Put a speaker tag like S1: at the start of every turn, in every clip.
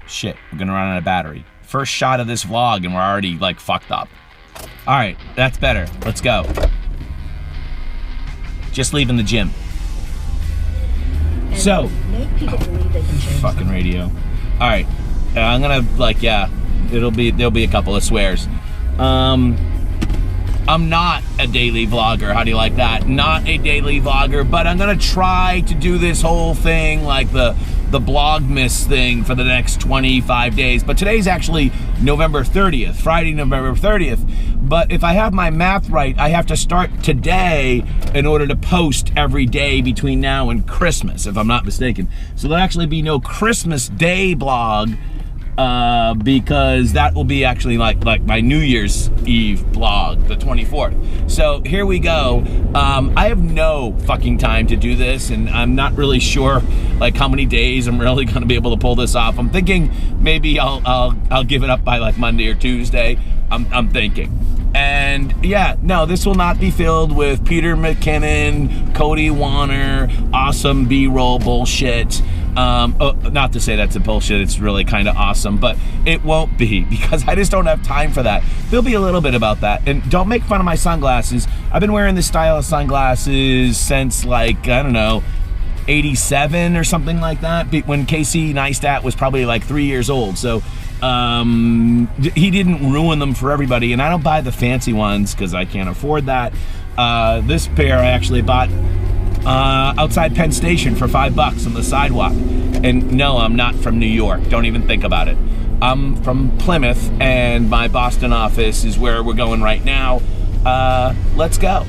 S1: Shit, we're gonna run out of battery. First shot of this vlog and we're already like fucked up. All right, that's better. Let's go. Just leaving the gym. So, fucking radio. All right, I'm gonna like, yeah, there'll be a couple of swears. I'm not a daily vlogger. How do you like that? Not a daily vlogger, but I'm gonna try to do this whole thing like the Vlogmas thing for the next 25 days. But today's actually November 30th, Friday, November 30th. But if I have my math right, I have to start today in order to post every day between now and Christmas, if I'm not mistaken. So there'll actually be no Christmas Day vlog, because that will be actually like my New Year's Eve vlog, the 24th. So here we go. I have no fucking time to do this, and I'm not really sure like how many days I'm really gonna be able to pull this off. I'm thinking maybe I'll give it up by like Monday or Tuesday. I'm thinking. And yeah, no, this will not be filled with Peter McKinnon, Cody Warner, awesome B-roll bullshit. Not to say that's a bullshit, it's really kind of awesome, but it won't be because I just don't have time for that. There'll be a little bit about that. And don't make fun of my sunglasses. I've been wearing this style of sunglasses since like, I don't know, 87 or something like that, when Casey Neistat was probably like 3 years old. So he didn't ruin them for everybody, and I don't buy the fancy ones because I can't afford that. This pair I actually bought outside Penn Station for $5 on the sidewalk. And no, I'm not from New York. Don't even think about it. I'm from Plymouth, and my Boston office is where we're going right now. Let's go.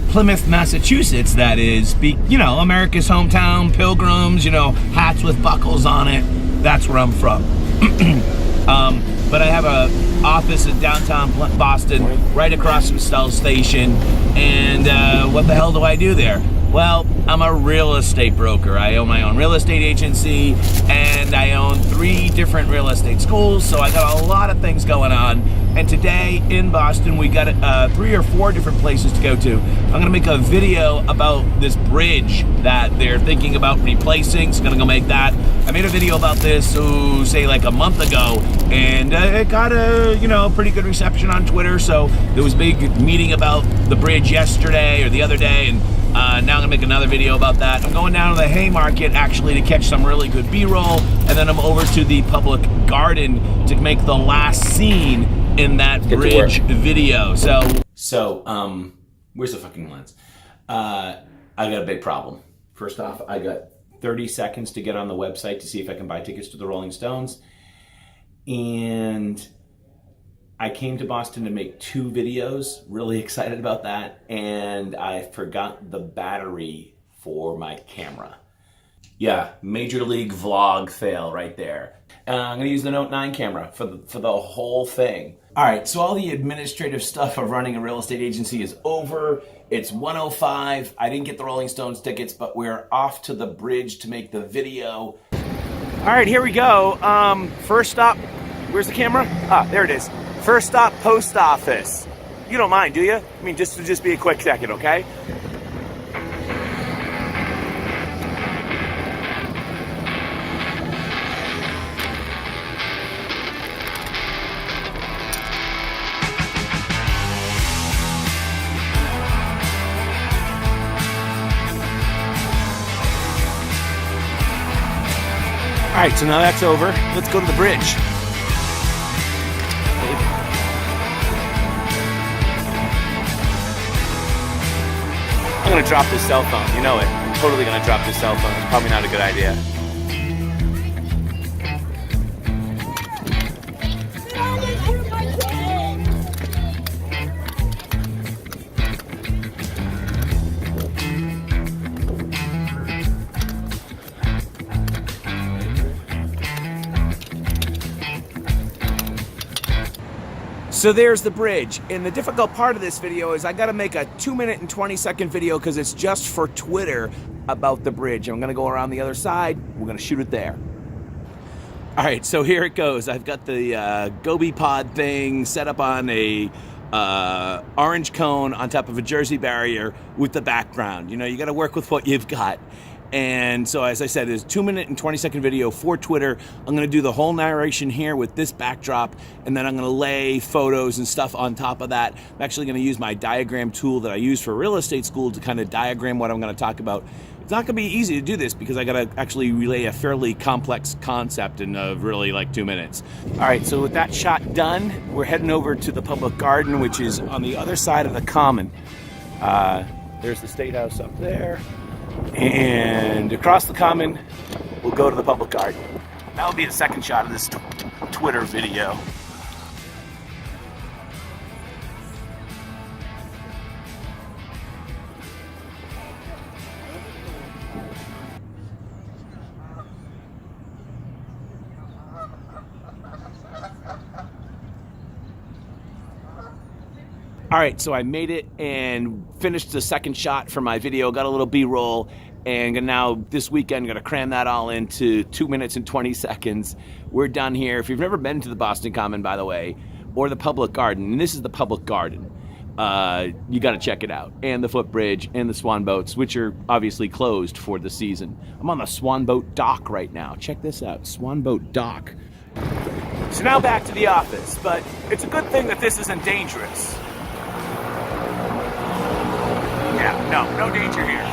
S1: Plymouth, Massachusetts, that is. You know, America's hometown, pilgrims, you know, hats with buckles on it. That's where I'm from. But I have a office in downtown Boston, right across from Stell Station. And what the hell do I do there? Well, I'm a real estate broker. I own my own real estate agency, and I own 3 different real estate schools, so I got a lot of things going on. And today in Boston, we got 3 or 4 different places to go to. I'm gonna make a video about this bridge that they're thinking about replacing, so I'm gonna go make that. I made a video about this, say like a month ago, and it got a, you know, pretty good reception on Twitter, so there was a big meeting about the bridge yesterday or the other day, and now I'm gonna make another video about that. I'm going down to the Haymarket actually to catch some really good B-roll, and then I'm over to the public garden to make the last scene in that bridge video. So, where's the fucking lens? I got a big problem. First off, I got 30 seconds to get on the website to see if I can buy tickets to the Rolling Stones. And I came to Boston to make 2 videos, really excited about that, and I forgot the battery for my camera. Yeah, major league vlog fail right there. I'm gonna use the Note 9 camera for the whole thing. All right, so all the administrative stuff of running a real estate agency is over. It's 1:05. I didn't get the Rolling Stones tickets, but we're off to the bridge to make the video. All right, here we go. First stop, where's the camera? Ah, there it is. First stop, post office. You don't mind, do you? I mean, just be a quick second, okay? All right, so now that's over. Let's go to the bridge. I'm gonna drop this cell phone, you know it. I'm totally gonna drop this cell phone. It's probably not a good idea. So there's the bridge, and the difficult part of this video is I gotta make a 2-minute and 20-second video because it's just for Twitter about the bridge. I'm gonna go around the other side, we're gonna shoot it there. All right, so here it goes. I've got the Gobi Pod thing set up on a orange cone on top of a Jersey barrier with the background. You know, you got to work with what you've got. And so, as I said, there's a 2-minute and 20-second video for Twitter. I'm going to do the whole narration here with this backdrop, and then I'm going to lay photos and stuff on top of that. I'm actually going to use my diagram tool that I use for real estate school to kind of diagram what I'm going to talk about. It's not going to be easy to do this because I got to actually relay a fairly complex concept in really like 2 minutes. All right, so with that shot done, we're heading over to the public garden, which is on the other side of the common. There's the State House up there. And across the common, we'll go to the public garden. That'll be the second shot of this Twitter video. All right, so I made it and finished the second shot for my video, got a little B-roll, and now this weekend gonna cram that all into 2 minutes and 20 seconds. We're done here. If you've never been to the Boston Common, by the way, or the public garden, and this is the public garden, you gotta check it out. And the footbridge and the swan boats, which are obviously closed for the season. I'm on the swan boat dock right now. Check this out, swan boat dock. So now back to the office, but it's a good thing that this isn't dangerous. Yeah, no danger here.